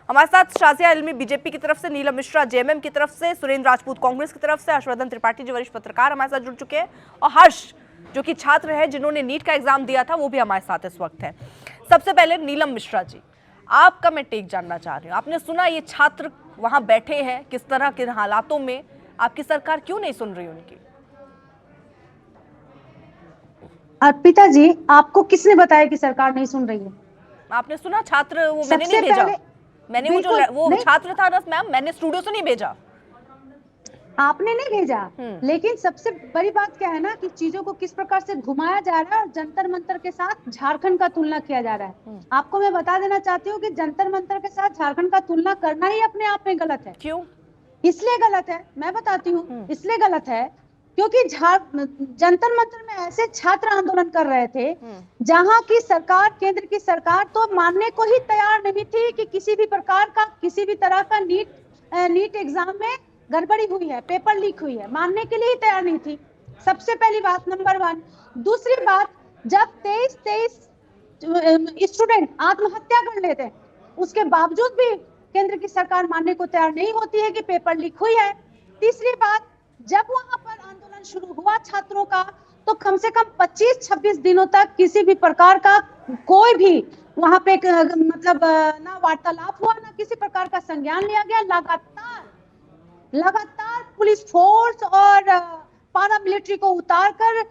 हमारे साथ शाजिया इल्मी बीजेपी की तरफ से, नीलम मिश्रा जेएमएम की तरफ से, सुरेंद्र राजपूत कांग्रेस की तरफ से, हर्षवर्धन त्रिपाठी जो वरिष्ठ पत्रकार हमारे साथ जुड़ चुके हैं, और हर्ष जो कि छात्र है जिन्होंने नीट का एग्जाम दिया था, वो भी हमारे साथ इस वक्त है। सबसे पहले नीलम मिश्रा जी, आपका मैं टेक जानना चाह रही हूँ। आपने सुना ये छात्र वहां बैठे हैं, किस तरह के हालातों में, आपकी सरकार क्यों नहीं सुन रही उनकी? अर्पिता जी, आपको किसने बताया कि सरकार नहीं सुन रही है? आपने सुना छात्र, वो मैंने नहीं भेजा, मैंने वो छात्र था ना मैम, मैंने स्टूडियो से नहीं भेजा। आपने नहीं भेजा, लेकिन सबसे बड़ी बात क्या है ना कि चीजों को किस प्रकार से घुमाया जा रहा है और जंतर मंतर के साथ झारखंड का तुलना किया जा रहा है। आपको मैं बता देना चाहती हूँ कि जंतर मंतर के साथ झारखंड का तुलना करना ही अपने आप में गलत है। क्यों? इसलिए गलत है, मैं बताती हूँ इसलिए गलत है क्योंकि जंतर मंतर में ऐसे छात्र आंदोलन कर रहे थे जहां की सरकार, केंद्र की सरकार तो मानने को ही तैयार नहीं थी कि किसी भी प्रकार का, किसी भी तरह का नीट एग्जाम में गड़बड़ी हुई है, पेपर लीक हुई है, मानने के लिए ही तैयार नहीं थी। सबसे पहली बात, नंबर 1। दूसरी बात, जब 23 स्टूडेंट आत्महत्या कर लेते हैं, उसके बावजूद भी केंद्र की सरकार मानने को तैयार नहीं होती है कि पेपर लीक हुई है। तीसरी बात, जब वहां पर आंदोलन शुरू हुआ छात्रों का, तो कम से कम 25-26 दिनों तक किसी भी प्रकार का कोई भी वहां पे मतलब ना वार्तालाप हुआ, ना किसी प्रकार का संज्ञान लिया गया। लगातार पुलिस फोर्स और पारा मिलिट्री को उतारकर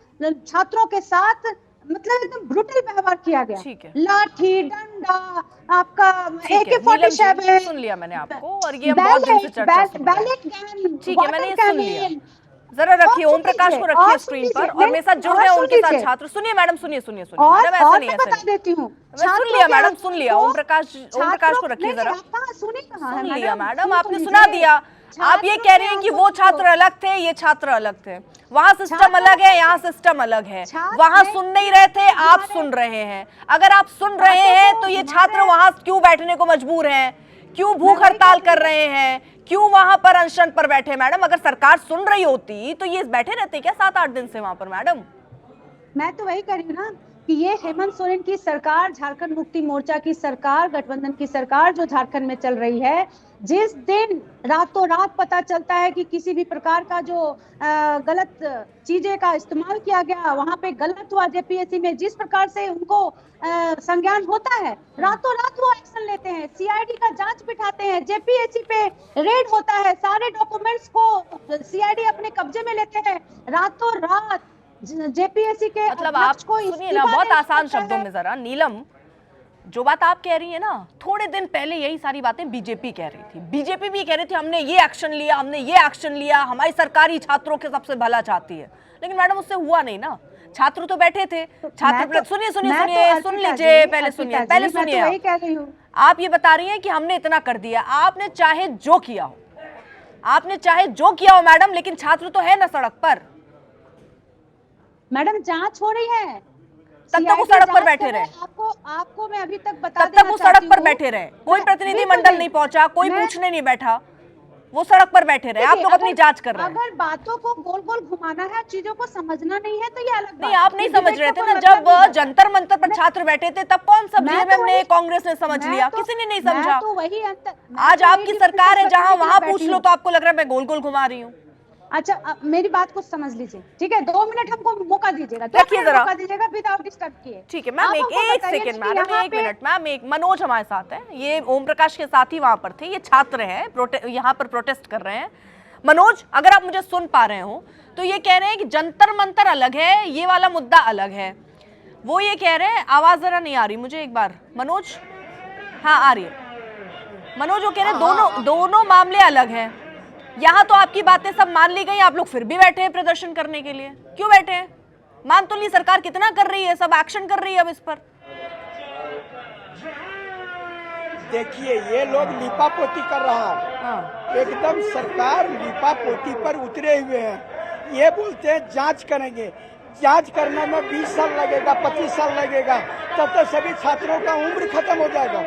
छात्रों के साथ मतलब एकदम ब्रूटल व्यवहार किया गया। लाठी डंडा, आपका AK-47, सुन लिया मैंने आपको, और ये बहुत दिन से चर्चा सुन रहे हैं। ठीक है, मैंने सुन लिया। जरा रखिए, ओम प्रकाश को रखिए स्क्रीन पर, और मेरे साथ जुड़ रहे हैं उनके साथ छात्र। सुनिए मैडम, सुनिए मैडम, ऐसा नहीं है, बता देती हूँ। सुन लिया मैडम, सुन लिया। ओम प्रकाश को रखिए जरा। सुन लिया मैडम, आपने सुना दिया। आप ये कह रहे हैं कि वो छात्र अलग थे, ये छात्र अलग थे, वहाँ सिस्टम अलग है, यहाँ सिस्टम अलग है। वहाँ सुन नहीं रहे थे, आप सुन रहे हैं। अगर आप सुन रहे हैं तो ये छात्र वहाँ क्यों बैठने को मजबूर हैं? क्यों भूख हड़ताल कर रहे हैं? क्यों वहां पर अनशन पर बैठे? मैडम, अगर सरकार सुन रही होती तो ये बैठे रहते क्या 7-8 दिन से वहां पर? मैडम, मैं तो वही कह रही हूँ ना कि ये हेमंत सोरेन की सरकार, झारखंड मुक्ति मोर्चा की सरकार, गठबंधन की सरकार जो झारखंड में चल रही है, जिस दिन रातों रात पता चलता है कि किसी भी प्रकार का जो गलत चीजें का इस्तेमाल किया गया, वहां पे गलत हुआ, जेपीएससी में जिस प्रकार से उनको संज्ञान होता है, रातों रात वो एक्शन लेते हैं, सीआईडी का जांच बिठाते हैं, जेपीएससी पे रेड होता है, सारे डॉक्यूमेंट्स को सीआईडी अपने कब्जे में लेते हैं, रातों रात जेपीएससी के मतलब आप सुनिए ना, बहुत आसान शब्दों में जरा, नीलम, जो बात आप कह रही है ना, थोड़े दिन पहले यही सारी बातें बीजेपी कह रही थी। बीजेपी भी कह रही थी हमने ये एक्शन लिया, हमने ये एक्शन लिया, हमारी सरकार ही छात्रों के सबसे भला चाहती है। लेकिन मैडम, उससे हुआ नहीं ना। छात्र तो बैठे थे, छात्र सुनिए सुन लीजिए, पहले सुनिए। आप ये बता रही हैं कि हमने इतना कर दिया। आपने चाहे जो किया हो मैडम, लेकिन छात्र तो है ना सड़क पर। मैडम, जांच हो रही है, तब तक वो सड़क पर बैठे रहे। आपको मैं अभी तक बता तब तक वो सड़क पर बैठे रहे, कोई प्रतिनिधि मंडल नहीं पहुंचा, कोई पूछने नहीं बैठा, वो सड़क पर बैठे रहे। आप लोग अपनी जांच कर रहे हैं। अगर बातों को गोल गोल घुमाना है, चीजों को समझना नहीं है, तो ये अलग बात। नहीं, आप नहीं समझ रहे थे ना। जब जंतर मंतर पर छात्र बैठे थे, तब कौन सा जेएमएम ने, कांग्रेस ने समझ लिया? किसी ने नहीं समझा। आज आपकी सरकार है, जहां वहां पूछ लो तो आपको लग रहा है मैं गोल गोल घुमा रही हूँ। अच्छा, मेरी बात को समझ लीजिए, ठीक है? 2 मिनट हमको मौका दीजिएगा, मौका दीजिएगा विदाउट डिस्टर्ब किए। ठीक है मैम, एक second madam, 1 minute ma'am. Manoj हमारे साथ है, ये ओम प्रकाश के साथ ही वहां पर थे, ये छात्र हैं, यहाँ पर प्रोटेस्ट कर रहे हैं। मनोज, अगर आप मुझे सुन पा रहे हो तो ये कह रहे हैं कि जंतर मंतर अलग है, ये वाला मुद्दा अलग है। वो ये कह रहे हैं, आवाज जरा नहीं आ रही मुझे, एक बार मनोज। हाँ, आ रही है मनोज। वो कह रहे हैं दोनों मामले अलग हैं। यहाँ तो आपकी बातें सब मान ली गई, आप लोग फिर भी बैठे हैं प्रदर्शन करने के लिए। क्यों बैठे हैं? मान तो ली सरकार कितना कर रही है, सब एक्शन कर रही है अब इस पर। देखिए, ये लोग लीपापोती कर रहा है, एकदम सरकार लीपापोती पर उतरे हुए हैं। ये बोलते हैं जांच करेंगे, जांच करने में 20 साल लगेगा, 25 साल लगेगा, तब तक सभी छात्रों का उम्र खत्म हो जाएगा।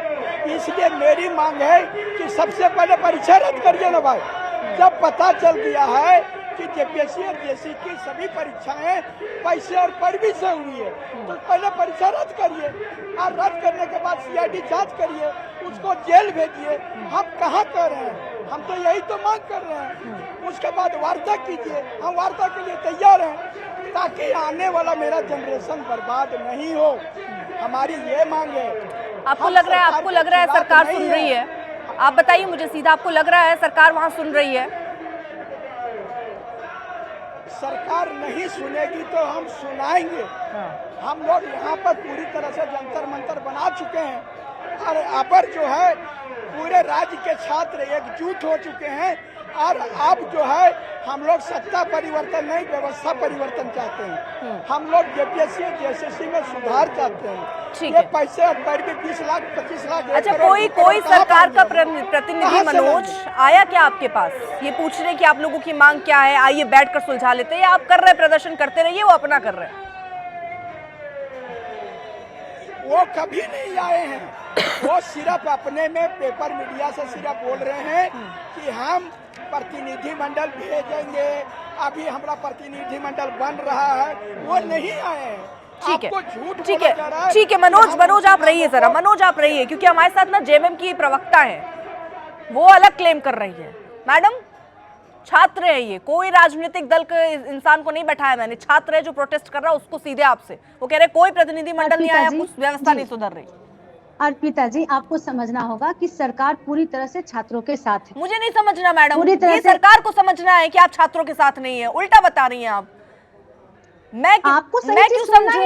इसलिए मेरी मांग है कि सबसे पहले परीक्षा रद्द करिए ना भाई। जब पता चल गया है कि जेपीएससी और जेसी की सभी परीक्षाएं पैसे और पैरवी से हुई है, तो पहले परीक्षा रद्द करिए और रद्द करने के बाद सीआईडी जांच करिए, उसको जेल भेजिए। हम कहाँ कर रहे हैं, हम तो यही तो मांग कर रहे हैं। उसके बाद वार्ता कीजिए, हम वार्ता के लिए तैयार हैं, ताकि आने वाला मेरा जनरेशन बर्बाद नहीं हो। हमारी ये मांग है। आपको लग रहा है सरकार सुन रही है? आप बताइए मुझे सीधा, आपको लग रहा है सरकार वहां सुन रही है? सरकार नहीं सुनेगी तो हम सुनाएंगे। हम लोग यहाँ पर पूरी तरह से जंतर मंतर बना चुके हैं और अब जो है पूरे राज्य के छात्र एकजुट हो चुके हैं और अब जो है हम लोग सत्ता परिवर्तन नहीं, व्यवस्था परिवर्तन चाहते हैं। हम लोग जेपीएससी जेएसएससी में सुधार चाहते हैं। ये पैसे और पैरवी 20 लाख 25 लाख। अच्छा, कोई सरकार का प्रतिनिधि मनोज आया क्या आपके पास ये पूछने की आप लोगों की मांग क्या है, आइए बैठकर सुलझा लेते हैं, या आप कर रहे प्रदर्शन करते रहिए, वो अपना कर रहे हैं? वो कभी नहीं आए हैं, वो सिर्फ अपने में पेपर मीडिया से सिर्फ बोल रहे हैं कि हम प्रतिनिधि मंडल भेजेंगे, अभी हमारा प्रतिनिधि मंडल बन रहा है। वो नहीं आए हैं। ठीक है, झूठ ठीक है मनोज आप रहिए जरा, मनोज आप रहिए, क्योंकि हमारे साथ ना जेएमएम की प्रवक्ता है, वो अलग क्लेम कर रही है। मैडम, छात्र है ये, कोई राजनीतिक दल के इंसान को नहीं बैठाया मैंने, छात्र है जो प्रोटेस्ट कर रहा है उसको सीधे आपसे, वो कह रहे कोई प्रतिनिधि मंडल नहीं आया, कुछ व्यवस्था नहीं सुधर रही। अर्पिता जी, आपको समझना होगा कि सरकार पूरी तरह से छात्रों के साथ है। मुझे नहीं समझना मैडम, ये सरकार को समझना है कि आप छात्रों के साथ नहीं है, उल्टा बता रही हैं आप। मैं क्यों समझूं?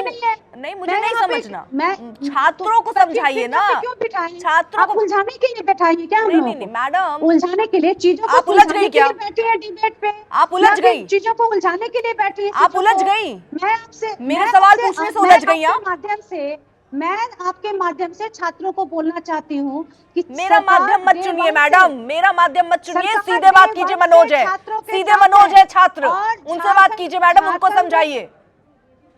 नहीं, मुझे नहीं समझना। छात्रों को समझाइए ना, छात्रों को उलझाने के लिए बैठाइए क्या? नहीं मैडम, उलझाने के लिए चीजों को आप उलझ गई क्या? बैठी है डिबेट पे, आप उलझ गई, चीजों को उलझाने के लिए बैठी है, आप उलझ गई। मैं आपसे मेरे सवाल पूछने से उलझ गई आप। मैं आपके माध्यम से छात्रों को बोलना चाहती हूँ कि मेरा माध्यम मत चुनिए मैडम, मेरा माध्यम मत चुनिए, सीधे बात कीजिए। मनोज है, सीधे मनोज है छात्र, उनसे बात कीजिए मैडम, उनको समझाइए।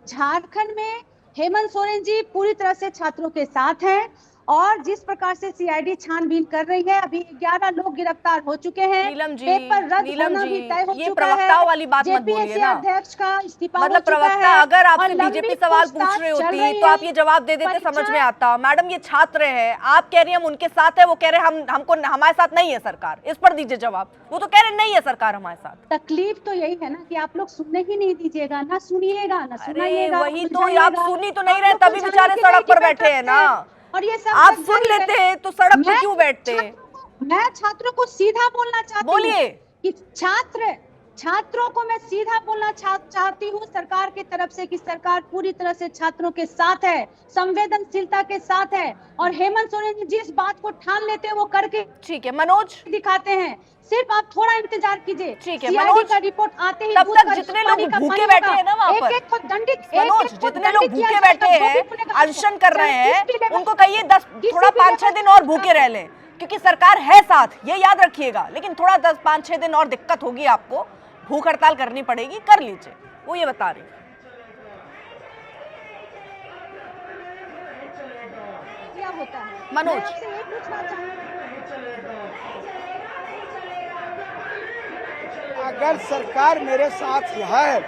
झारखंड में हेमंत सोरेन जी पूरी तरह से छात्रों के साथ हैं और जिस प्रकार से सीआईडी छानबीन कर रही है, अभी 11 लोग गिरफ्तार हो चुके हैं। नीलम जी, पेपर रद्द होना भी तय हो ये चुका प्रवक्ताओं वाली बात मत बोलिए ना। अध्यक्ष का इस्तीफा मतलब प्रवक्ता अगर आपसे बीजेपी सवाल पूछ रही होती तो आप ये जवाब दे देते, समझ में आता। मैडम, ये छात्र है, आप कह रही हैं हम उनके साथ है, वो कह रहे हैं हमको हमारे साथ नहीं है सरकार, इस पर दीजिए जवाब। वो तो कह रहे नहीं है सरकार हमारे साथ। तकलीफ तो यही है ना कि आप लोग सुनने ही नहीं दीजिएगा, ना सुनिएगा ना सुनाइएगा। वही तो, आप सुनी तो नहीं रहे, तभी बेचारे सड़क पर बैठे हैं ना। और ये सब आप सुन लेते हैं तो सड़क पे क्यों बैठते? मैं छात्रों को सीधा बोलना चाहती हूँ, बोलिए कि छात्रों को मैं सीधा बोलना चाहती हूँ सरकार की तरफ से कि सरकार पूरी तरह से छात्रों के साथ है, संवेदनशीलता के साथ है। और हेमंत सोरेन जी जिस बात को ठान लेते हैं वो करके ठीक है मनोज दिखाते हैं। सिर्फ आप थोड़ा इंतजार कीजिए, ठीक है मनोज का रिपोर्ट आते ही तब तक जितने लोग भूखे बैठे हैं ना वहाँ पर, एक दंडित मनोज जितने लोग भूखे बैठे हैं, अनशन कर रहे हैं, उनको कहिए 10 थोड़ा 5-6 दिन और भूखे रह लें, क्योंकि सरकार है साथ, ये याद रखिएगा। लेकिन थोड़ा 10-5-6 दिन और दिक्कत होगी, आपको भूख हड़ताल करनी पड़ेगी, कर लीजिए, वो ये बता रही। क्या होता है मनोज, अगर सरकार मेरे साथ है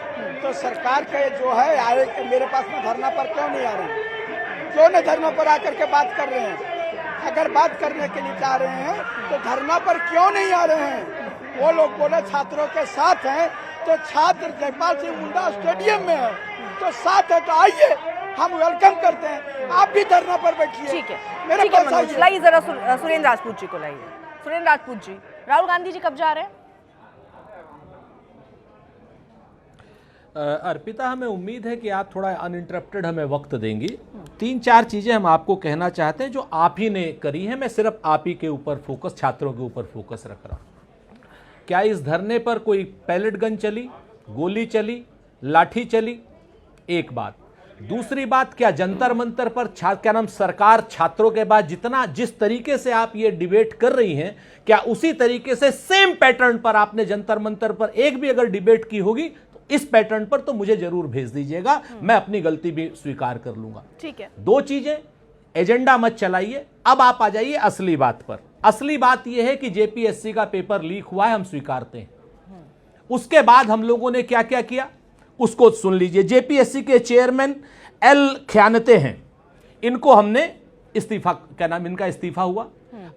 तो सरकार के जो है आए मेरे पास में धरना पर क्यों नहीं आ रहे हैं? क्यों नहीं धरना पर आकर के बात कर रहे हैं? अगर बात करने के लिए चाह रहे हैं तो धरना पर क्यों नहीं आ रहे हैं? वो लोग बोले छात्रों के साथ हैं, तो छात्र जयपाल सिंह मुंडा स्टेडियम में है तो साथ है, तो आइए, हम वेलकम करते हैं। आप भी धरना पर बैठिए। ठीक है, मेरे पास लाइए जरा सुरेंद्र राजपूत जी को लाइए। सुरेंद्र राजपूत जी, राहुल गांधी जी कब जा रहे हैं? अर्पिता, हमें उम्मीद है कि आप थोड़ा अनइंटरप्टेड हमें वक्त देंगी। 3-4 चीज़ें हम आपको कहना चाहते हैं जो आप ही ने करी हैं। मैं सिर्फ आप ही के ऊपर फोकस, छात्रों के ऊपर फोकस रख रहा हूँ। क्या इस धरने पर कोई पैलेट गन चली, गोली चली, लाठी चली? एक बात। दूसरी बात, क्या जंतर मंतर पर क्या नाम सरकार छात्रों के बाद जिस तरीके से आप ये डिबेट कर रही हैं, क्या उसी तरीके से सेम पैटर्न पर आपने जंतर मंतर पर एक भी अगर डिबेट की होगी, इस पैटर्न पर तो मुझे जरूर भेज दीजिएगा, मैं अपनी गलती भी स्वीकार कर लूंगा। ठीक है, 2 चीजें, एजेंडा मत चलाइए। अब आप आ जाइए असली बात पर। असली बात यह है कि जेपीएससी का पेपर लीक हुआ है, हम स्वीकारते हैं। उसके बाद हम लोगों ने क्या क्या किया उसको सुन लीजिए। जेपीएससी के चेयरमैन एल खयानते हैं, इनको हमने इस्तीफा, क्या नाम इनका इस्तीफा हुआ।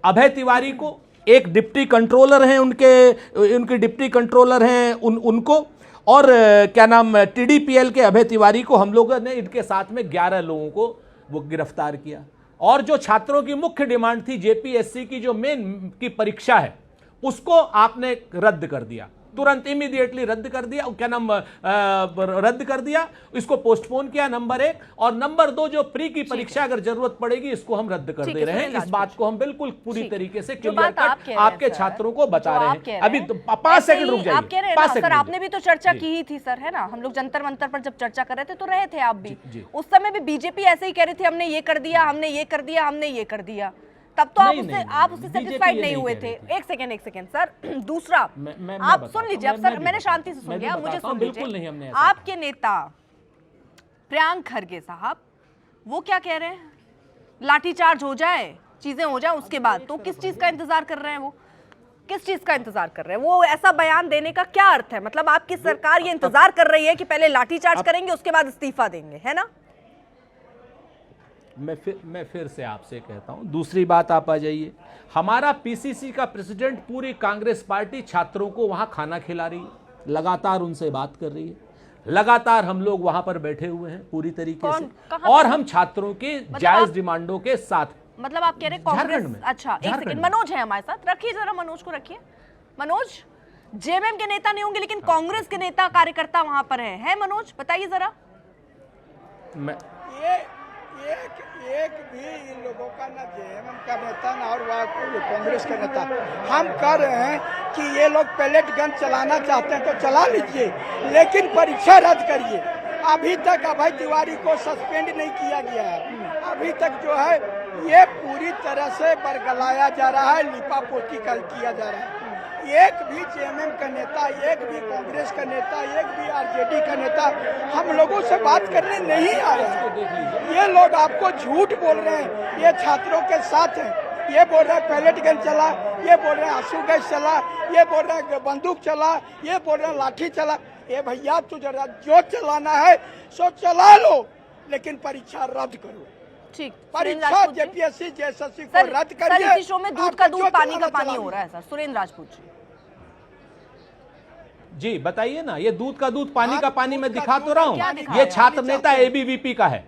अभय तिवारी को, एक डिप्टी कंट्रोलर हैं उनके डिप्टी कंट्रोलर हैं उनको, और क्या नाम टीडीपीएल के अभय तिवारी को हम लोगों ने इनके साथ में 11 लोगों को वो गिरफ्तार किया। और जो छात्रों की मुख्य डिमांड थी जेपीएससी की जो मेन की परीक्षा है उसको आपने रद्द कर दिया, तुरंत इमीडिएटली रद्द कर दिया, क्या नाम रद्द कर दिया, इसको पोस्टपोन किया, नंबर 1। और नंबर 2 जो प्री की परीक्षा अगर जरूरत पड़ेगी इसको हम रद्द कर दे रहे हैं। इस बात को हम बिल्कुल पूरी तरीके से क्लियर कट आपके छात्रों को बता रहे हैं। अभी 5 सेकंड रुक जाइए। आप कह रहे हैं सर, आपने भी तो चर्चा की ही थी सर, है ना? हम लोग जंतर मंतर पर जब चर्चा कर रहे थे तो रहे थे आप भी, उस समय भी बीजेपी ऐसे ही कह रही थी हमने ये कर दिया, हमने ये कर दिया, हमने ये कर दिया, तब तो आप उससे सेटिस्फाइड नहीं हुए थे। एक सेकंड सर, दूसरा आप सुन लीजिए। अब सर मैंने शांति से सुन लिया, मुझे सुन लीजिए। आपके नेता प्रियांक खरगे साहब वो क्या कह रहे हैं, लाठीचार्ज हो जाए, चीजें हो जाए, उसके बाद तो किस चीज का इंतजार कर रहे हैं? वो किस चीज का इंतजार कर रहे हैं? वो ऐसा बयान देने का क्या अर्थ है? मतलब आपकी सरकार ये इंतजार कर रही है कि पहले लाठीचार्ज करेंगे उसके बाद इस्तीफा देंगे, है ना? मैं फिर से आपसे कहता हूं, दूसरी बात आप आ जाइए। हमारा पीसीसी का प्रेसिडेंट पूरी कांग्रेस पार्टी छात्रों को वहां खाना खिला रही है, लगातार उनसे बात कर रही है, लगातार हम लोग वहां पर बैठे हुए हैं पूरी तरीके से, और हम छात्रों की जायज डिमांडों के साथ। मतलब आप कह रहे हैं कांग्रेस में? अच्छा एक सेकंड, मनोज है हमारे साथ, रखिए जरा मनोज को, रखिए। मनोज, जेएमएम के नेता नहीं होंगे लेकिन कांग्रेस के नेता कार्यकर्ता वहां पर है मनोज, बताइए जरा। एक भी इन लोगों का ना जेएमएम का नेता ना और वह कांग्रेस का नेता। हम कह रहे हैं कि ये लोग पैलेट गन चलाना चाहते हैं तो चला लीजिए, लेकिन परीक्षा रद्द करिए। अभी तक अभय तिवारी को सस्पेंड नहीं किया गया है, अभी तक जो है ये पूरी तरह से बरगलाया जा रहा है, लिपापोती किया जा रहा है। एक भी जेएमएम का नेता, एक भी कांग्रेस का नेता, एक भी आरजेडी का नेता हम लोगों से बात करने नहीं आ रहे हैं। ये लोग आपको झूठ बोल रहे हैं, ये छात्रों के साथ हैं। ये बोल रहे हैं पैलेट गन चला, ये बोल रहे हैं आंसू गैस चला, ये बोल रहे हैं बंदूक चला, ये बोल रहे हैं लाठी चला। ये भैया तू जरा जो चलाना है सो चला लो, लेकिन परीक्षा रद्द करो। ठीक, परीक्षा जेपीएससी जेएसएससी को रद्द करिए। इस शो में दूध का दूध पानी का पानी हो रहा है सर। सुरेंद्र राजपूत जी बताइए ना, ये दूध का दूध पानी का पानी मैं दिखा तो रहा हूँ। ये छात्र नेता एबीवीपी का है,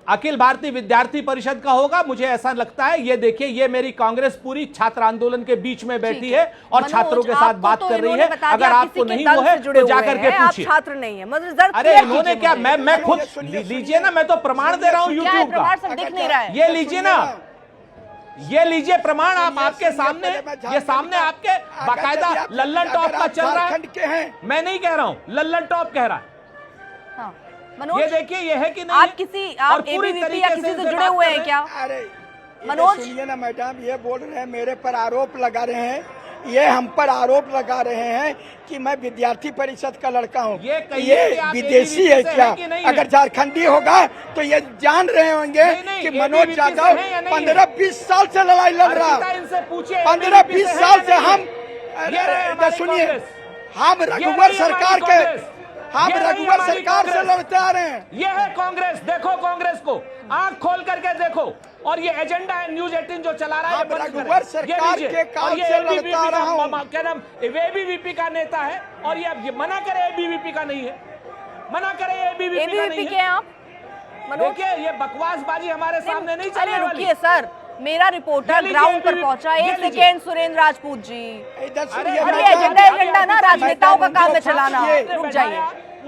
अखिल भारतीय विद्यार्थी परिषद का होगा, मुझे ऐसा लगता है। ये देखिए, ये मेरी कांग्रेस पूरी छात्र आंदोलन के बीच में बैठी है और छात्रों के साथ बात कर रही है। अगर आपको नहीं वो है तो जाकर के पूछिए। छात्र नहीं है मतलब, अरे इन्होंने क्या, मैं खुद लीजिए ना, मैं तो प्रमाण दे रहा हूँ यूट्यूब का, दिख नहीं रहा है। ये लीजिए ना, ये लीजिए प्रमाण आप आपके सामने, ये सामने आपके बाकायदा लल्लन टॉप का चल रहा है। मैं नहीं कह रहा हूँ, लल्लन टॉप कह रहा है। ये देखिए, ये है कि नहीं? आप एबीवीपी या किसी से जुड़े हुए हैं क्या? अरे मनोज सुनिए ना मैडम, ये बोल रहे हैं, मेरे पर आरोप लगा रहे हैं, ये हम पर आरोप लगा रहे हैं कि मैं विद्यार्थी परिषद का लड़का हूँ। ये विदेशी है क्या? अगर झारखंडी होगा तो ये जान रहे होंगे कि मनोज यादव 15-20 साल से लड़ाई लड़ रहा है। 15-20 साल से हम, सुनिए, हम रघुवर सरकार के, हम रघुवर सरकार से लड़ते आ रहे हैं। ये है कांग्रेस, देखो कांग्रेस को आंख खोल करके देखो, और ये एजेंडा है न्यूज 18 जो चला रहा है। रघुवर सरकार के काल से लड़ता आ रहा हूं। क्या नाम, एबीवीपी का नेता है, और ये मना करे एबीवीपी का नहीं है, मना करे एबीवीपी का नहीं है। आप देखिए, ये बकवासबाजी हमारे सामने नहीं चलने वाली। रुकिए सर, मेरा रिपोर्टर ग्राउंड पर पहुंचा। एक सेकेंड सुरेंद्र राजपूत जी, एजेंडा ना राजनेताओं का काम है चलाना, रुक जाइए।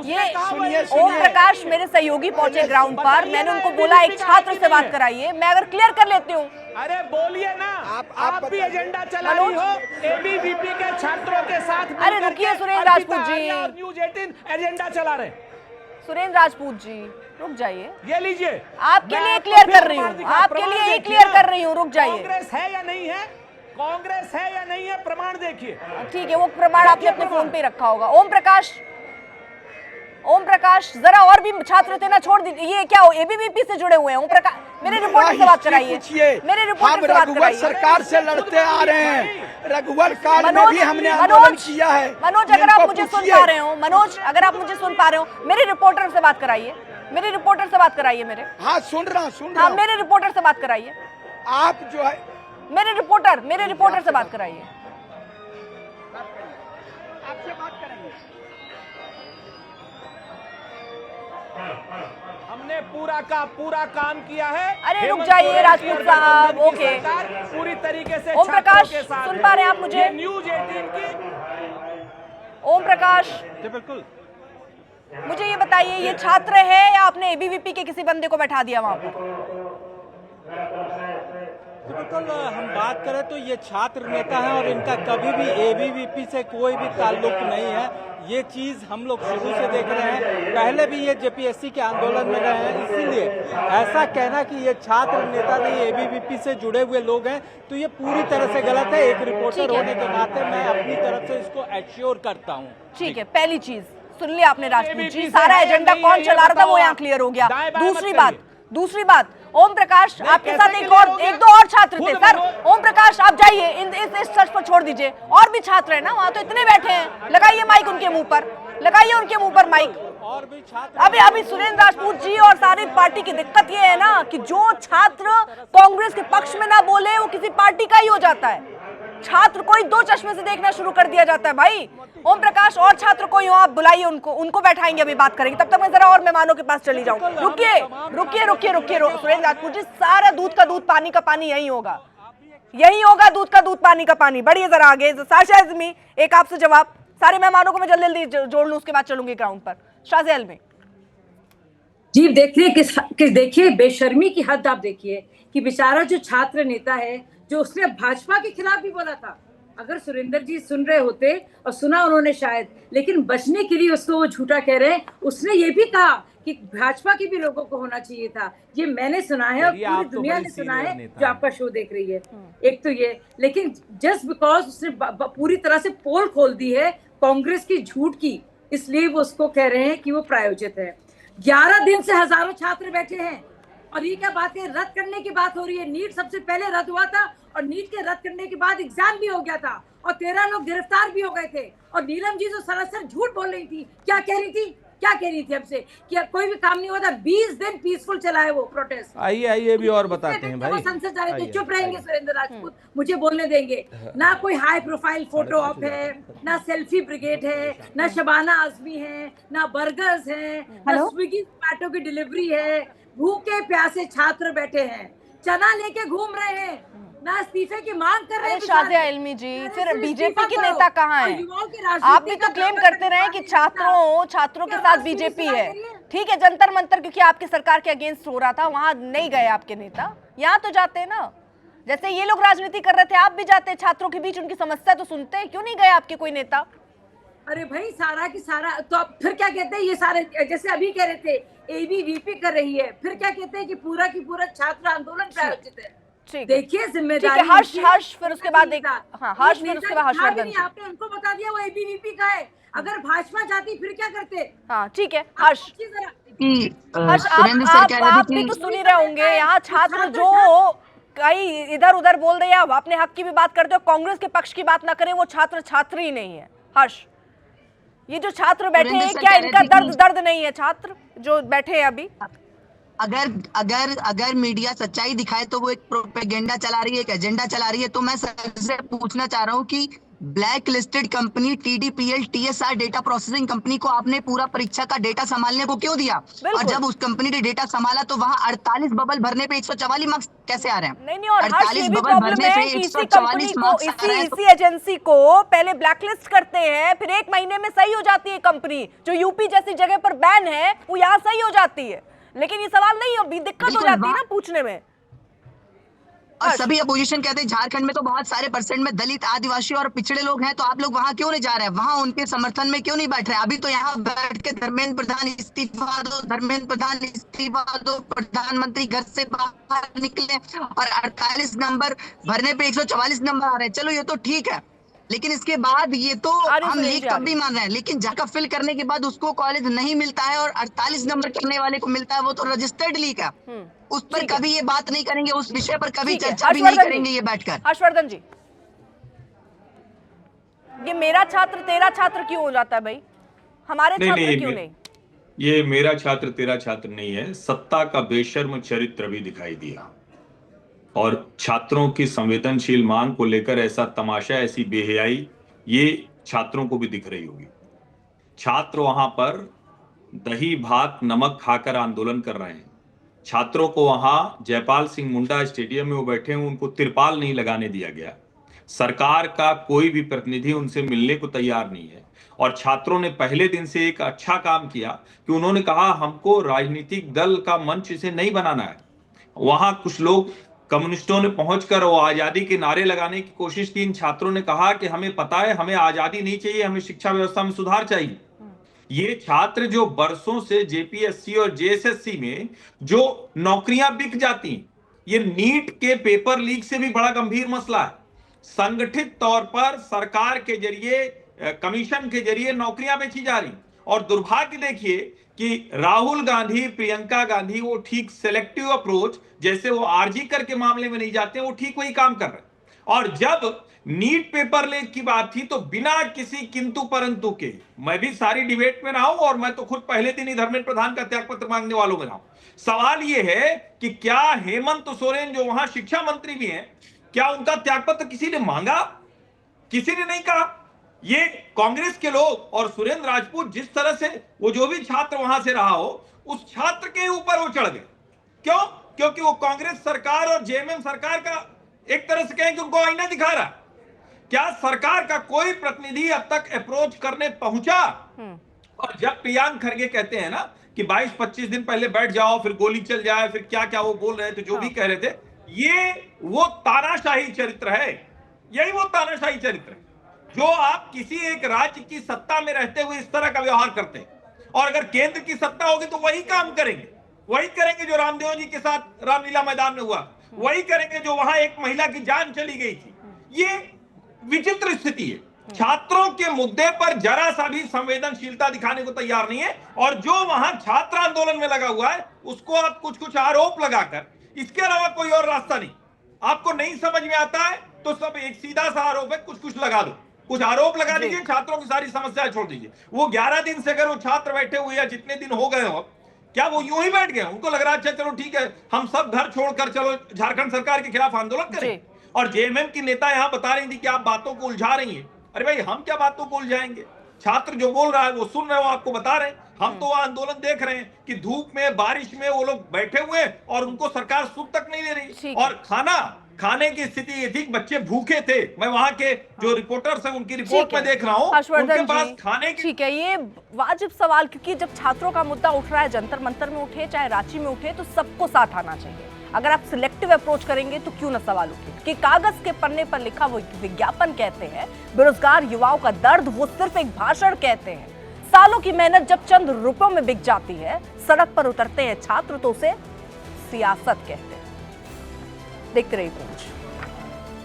ये ओम प्रकाश मेरे सहयोगी पहुंचे ग्राउंड पर, मैंने उनको बोला एक छात्र से बात कराइए, मैं अगर क्लियर कर लेती हूँ। अरे बोलिए ना, आप भी एजेंडा चला रही हो एबीवीपी के छात्रों के साथ। अरे रुकिए सुरेंद्र राजपूत जी, न्यूज 18 एजेंडा चला रहे। सुरेंद्र राजपूत जी रुक जाइए, ये लीजिए, आपके लिए क्लियर कर रही हूँ, आपके लिए ही क्लियर कर रही हूँ, रुक जाइए। कांग्रेस है या नहीं है, कांग्रेस है या नहीं है, प्रमाण देखिए। ठीक है, वो प्रमाण आपने अपने फोन पे रखा होगा। ओम प्रकाश जरा और भी छात्र थे ना, छोड़ दीजिए। ये क्या एबीवीपी से जुड़े हुए हैं ओम प्रकाश? मेरे रिपोर्टर से बात कराइए, मेरे रिपोर्टर हम से बात रघुवर कराइए। सरकार से लड़ते आ रहे हैं, रघुवर काल में मनोज, भी हमने आंदोलन किया है। मनोज अगर आप इनको मुझे सुन पूछिए। पा रहे हो, मनोज अगर आप मुझे सुन पा रहे हो, मेरे रिपोर्टर से बात कराइए, मेरे रिपोर्टर से बात कराइए मेरे। हाँ सुन रहा हाँ, हूँ। मेरे रिपोर्टर से बात कराइए, आप जो है मेरे रिपोर्टर से बात कराइए। आपसे बात करेंगे। हमने पूरा का पूरा काम किया है। अरे रुक हेमंत जाइए सोरेन राजपूत की साहब, गठबंधन की ओके। सरकार पूरी तरीके से ओम प्रकाश, छात्रों के साथ सुन है। पा रहे हैं आप मुझे? ये न्यूज 18 की ओम प्रकाश, बिल्कुल मुझे ये बताइए, ये छात्र है या आपने एबीवीपी के किसी बंदे को बैठा दिया वहां पर? बिल्कुल, हम बात करें तो ये छात्र नेता हैं और इनका कभी भी एबीवीपी से कोई भी ताल्लुक नहीं है। ये चीज हम लोग शुरू से देख रहे हैं, पहले भी ये जेपीएससी के आंदोलन में रहे हैं, इसीलिए ऐसा कहना कि ये छात्र नेता नहीं एबीवीपी से जुड़े हुए लोग हैं तो ये पूरी तरह से गलत है। एक रिपोर्टर होने के नाते मैं अपनी तरफ से इसको एश्योर करता हूँ। ठीक है, पहली चीज सुन लिया आपने राजपूत जी, सारा एजेंडा कौन चला रहा था वो यहाँ क्लियर हो गया। दूसरी बात ओम प्रकाश, आपके साथ एक दो और छात्र थे सर। ओम प्रकाश आप जाइए, इस सर्च पर छोड़ दीजिए, और भी छात्र है ना वहाँ, तो इतने बैठे हैं, लगाइए माइक उनके मुंह पर, लगाइए उनके मुंह पर माइक। और भी छात्र अभी सुरेंद्र राजपूत जी और सारी पार्टी की दिक्कत ये है ना कि जो छात्र कांग्रेस के पक्ष में ना बोले वो किसी पार्टी का ही हो जाता है। छात्र कोई दो चश्मे से देखना शुरू कर दिया जाता है भाई। ओम प्रकाश और छात्र कोई हो, आप बुलाइए उनको बैठाएंगे, अभी बात करेंगे। तब तक मैं जरा और मेहमानों के पास चली जाऊं। रुकिए सुरेंद्र राजपूत जी, सारा दूध का दूध पानी का पानी यही होगा, दूध का दूध पानी का पानी। बढ़िए जरा आगे। साशा आज़मी, एक आपसे जवाब, सारे मेहमानों को मैं जल्दी जल्दी जोड़ लूं, उसके बाद चलूंगी ग्राउंड पर। शाज़िया आज़मी जी, देखिए देखिए बेशर्मी की हद आप देखिए कि बेचारा जो छात्र नेता है, जो उसने भाजपा के खिलाफ भी बोला था, अगर सुरेंद्र जी सुन रहे होते और सुना उन्होंने शायद, लेकिन बचने के लिए उसको वो झूठा कह रहे हैं। उसने ये भी कहा कि भाजपा के भी लोगों को होना चाहिए था। ये मैंने सुना है और पूरी दुनिया ने सुना है जो आपका शो देख रही है। एक तो ये, लेकिन जस्ट बिकॉज उसने पूरी तरह से पोल खोल दी है कांग्रेस की झूठ की, इसलिए वो उसको कह रहे हैं कि वो प्रायोजित है। 11 दिन से हजारों छात्र बैठे हैं और ये क्या बात है, रद्द करने की बात हो रही है। नीट सबसे पहले रद्द हुआ था और नीट के रद्द करने के बाद एग्जाम भी हो गया था और 13 लोग गिरफ्तार भी हो गए थे। और नीलम जी जो सरासर झूठ बोल रही थी, क्या कह रही थी हमसे कि कोई भी काम नहीं हुआ था। 20 दिन पीसफुल चला है वो प्रोटेस्ट। आइए भी और बताते हैं भाई। संसद जा रहे थे, चुप रहेंगे सुरेंद्र राजपूत, मुझे बोलने देंगे ना। कोई हाई प्रोफाइल फोटो ऑप है, ना सेल्फी ब्रिगेड है, ना शबाना आजमी है, ना बर्गर्स है, ना स्विगी जोमैटो की डिलीवरी है। भूखे प्यासे छात्र बैठे हैं, चना लेके घूम रहे हैं, ना इस्तीफे की मांग कर रहे हैं। शाज़िया आज़मी जी, फिर बीजेपी के नेता कहाँ हैं? आप भी तो क्लेम करते रहे कि छात्रों के साथ बीजेपी है। ठीक है, जंतर मंतर क्योंकि आपकी सरकार के अगेंस्ट हो रहा था, वहां नहीं गए आपके नेता, यहाँ तो जाते हैं ना। जैसे ये लोग राजनीति कर रहे थे, आप भी जाते, छात्रों के बीच उनकी समस्या तो सुनते, क्यों नहीं गए आपके कोई नेता? अरे भाई, सारा की सारा तो आप फिर क्या कहते हैं, ये सारे जैसे अभी कह रहे थे एबीवीपी कर रही है, फिर क्या कहते हैं कि पूरा की पूरा छात्र आंदोलन प्रायोजित है। देखिए जिम्मेदारी हर्ष फिर उसके बाद हर्षवर्धन, आपने उनको बता दिया वो एबीवीपी का है। अगर भाजपा जाती फिर क्या करते? हाँ ठीक है हर्ष, आप भी तो सुन ही रहे होंगे, यहाँ छात्र जो कहीं इधर उधर बोल रहे हैं, आप अपने हक की भी बात करते हो, कांग्रेस के पक्ष की बात ना करें, वो छात्र ही नहीं है। हर्ष, ये जो छात्र बैठे हैं, क्या इनका दर्द नहीं है? छात्र जो बैठे हैं अभी, अगर मीडिया सच्चाई दिखाए तो वो एक प्रोपेगेंडा चला रही है, एक एजेंडा चला रही है। तो मैं सर से पूछना चाह रहा हूँ कि black listed company TDPL TSR data processing company को आपने पूरा परीक्षा का डेटा संभालने को क्यों दिया? और जब उस कंपनी ने डेटा संभाला तो वहाँ 48 बबल भरने पे 144 मार्क्स कैसे आ रहे हैं? नहीं, और 48 बबल भरने पे 144 मार्क्स आ रहे हैं। इसी एजेंसी को पहले ब्लैकलिस्ट करते हैं, फिर 1 महीने में सही हो जाती है कंपनी। जो यूपी जैसी जगह पर बैन है वो यहाँ सही हो जाती है, लेकिन ये सवाल नहीं हो, दिक्कत हो जाती है ना पूछने में। और सभी अपोजिशन कहते हैं झारखंड में तो बहुत सारे परसेंट में दलित, आदिवासी और पिछड़े लोग हैं, तो आप लोग वहां क्यों नहीं जा रहे हैं? वहां उनके समर्थन में क्यों नहीं बैठ रहे? अभी तो यहाँ बैठ के धर्मेंद्र प्रधान इस्तीफा दो, प्रधानमंत्री घर से बाहर निकले और 48 नंबर भरने पे 144 नंबर आ रहे हैं। चलो ये तो ठीक है, लेकिन इसके बाद ये तो हम लीक तब भी मान रहे हैं, लेकिन जगह फिल करने के बाद उसको कॉलेज नहीं मिलता है और 48 नंबर करने वाले को मिलता है, वो तो रजिस्टर्ड लीक है। उस पर ठीक है। कभी ये बात नहीं करेंगे, उस विषय पर कभी ठीक है, चर्चा भी नहीं हर्षवर्धन करेंगे जी। ये बैठकर। हर्षवर्धन जी, ये मेरा छात्र तेरा छात्र क्यों हो जाता है भाई? हमारे छात्र क्यों नहीं? ये मेरा छात्र तेरा छात्र नहीं है, सत्ता का बेशर्म चरित्र भी दिखाई दिया और छात्रों की संवेदनशील मांग को लेकर ऐसा तमाशा, ऐसी बेहयाई ये छात्रों को भी दिख रही होगी। छात्र वहां पर दही भात नमक खाकर आंदोलन कर रहे हैं। छात्रों को वहां जयपाल सिंह मुंडा स्टेडियम में वो बैठे हैं, उनको तिरपाल नहीं लगाने दिया गया। सरकार का कोई भी प्रतिनिधि उनसे मिलने को तैयार नहीं है और छात्रों ने पहले दिन से एक अच्छा काम किया कि उन्होंने कहा हमको राजनीतिक दल का मंच इसे नहीं बनाना है। वहां कुछ लोग कम्युनिस्टों ने पहुंचकर वो आजादी के नारे लगाने की कोशिश की। इन छात्रों ने कहा कि हमें पता है, हमें आजादी नहीं चाहिए, हमें शिक्षा व्यवस्था में सुधार चाहिए। ये छात्र जो बरसों से जेपीएससी और जेएसएससी में जो नौकरियां बिक जाती हैं, ये नीट के पेपर लीक से भी बड़ा गंभीर मसला है। संगठित तौर पर सरकार के जरिए, कमीशन के जरिए नौकरियां बेची जा रही और दुर्भाग्य देखिए कि राहुल गांधी, प्रियंका गांधी वो ठीक सेलेक्टिव अप्रोच, जैसे वो आरजी कर के मामले में नहीं जाते, वो ठीक वही काम कर रहे हैं। और जब नीट पेपर लीक की बात थी तो बिना किसी किंतु परंतु के, मैं भी सारी डिबेट में रहा हूं और मैं तो खुद पहले दिन ही धर्मेंद्र प्रधान का त्यागपत्र मांगने वालों में रहा हूं। सवाल यह है कि क्या हेमंत सोरेन जो वहां शिक्षा मंत्री भी हैं, क्या उनका त्यागपत्र किसी ने मांगा? किसी ने नहीं कहा। ये कांग्रेस के लोग और सुरेंद्र राजपूत जिस तरह से वो जो भी छात्र वहां से रहा हो, उस छात्र के ऊपर वो चढ़ गए। क्यों? क्योंकि वो कांग्रेस सरकार और जेएमएम सरकार का एक तरह से कहें कि उनको आईना दिखा रहा। क्या सरकार का कोई प्रतिनिधि अब तक अप्रोच करने पहुंचा? और जब प्रियांक खरगे कहते हैं ना कि 22-25 दिन पहले बैठ जाओ, फिर गोली चल जाए, फिर क्या क्या वो बोल रहे थे, जो भी कह रहे थे, ये वो तानाशाही चरित्र है। यही वो तानाशाही चरित्र है जो आप किसी एक राज्य की सत्ता में रहते हुए इस तरह का व्यवहार करते हैं। और अगर केंद्र की सत्ता होगी तो वही काम करेंगे, वही करेंगे जो रामदेव जी के साथ रामलीला मैदान में हुआ, वही करेंगे जो वहां एक महिला की जान चली गई थी। ये विचित्र स्थिति है। छात्रों के मुद्दे पर जरा सा भी संवेदनशीलता दिखाने को तैयार नहीं है और जो वहां छात्र आंदोलन में लगा हुआ है उसको आप कुछ आरोप लगाकर, इसके अलावा कोई और रास्ता नहीं। आपको नहीं समझ में आता है तो सब एक सीधा सा आरोप है, कुछ लगा दो, कुछ आरोप लगा दीजिए, छात्रों की सारी समस्याएं छोड़ दीजिए। वो 11 दिन से अगर वो छात्र बैठे हुए या जितने दिन हो गए हो, क्या वो यूं ही बैठ गए? उनको लग रहा है अच्छा चलो ठीक है, हम सब घर छोड़कर चलो झारखंड सरकार के खिलाफ आंदोलन करें। और जेएमएम की नेता यहां बता रही थी कि आप बातों को उलझा रही हैं। अरे भाई, हम क्या बातों को उलझाएंगे? छात्र जो बोल रहा है वो सुन रहे हो, आपको बता रहे हैं। हम तो वह आंदोलन देख रहे हैं कि धूप में बारिश में वो लोग बैठे हुए और उनको सरकार सुख तक नहीं दे रही। और खाने की स्थिति ये थी, बच्चे भूखे थे। मैं वहां के जो रिपोर्टर्स हैं उनकी रिपोर्ट में देख रहा हूं, उनके पास खाने की। ठीक है, ये वाजिब सवाल, क्योंकि जब छात्रों का मुद्दा उठ रहा है, जंतर मंतर में उठे चाहे रांची में उठे, तो सबको साथ आना चाहिए। अगर आप सिलेक्टिव अप्रोच करेंगे तो क्यों ना सवाल उठे कि कागज के पन्ने पर लिखा वो विज्ञापन कहते हैं, बेरोजगार युवाओं का दर्द वो सिर्फ एक भाषण कहते हैं। सालों की मेहनत जब चंद रुपयों में बिक जाती है, सड़क पर उतरते हैं छात्र तो उसे सियासत कहते हैं। देखते रहिए।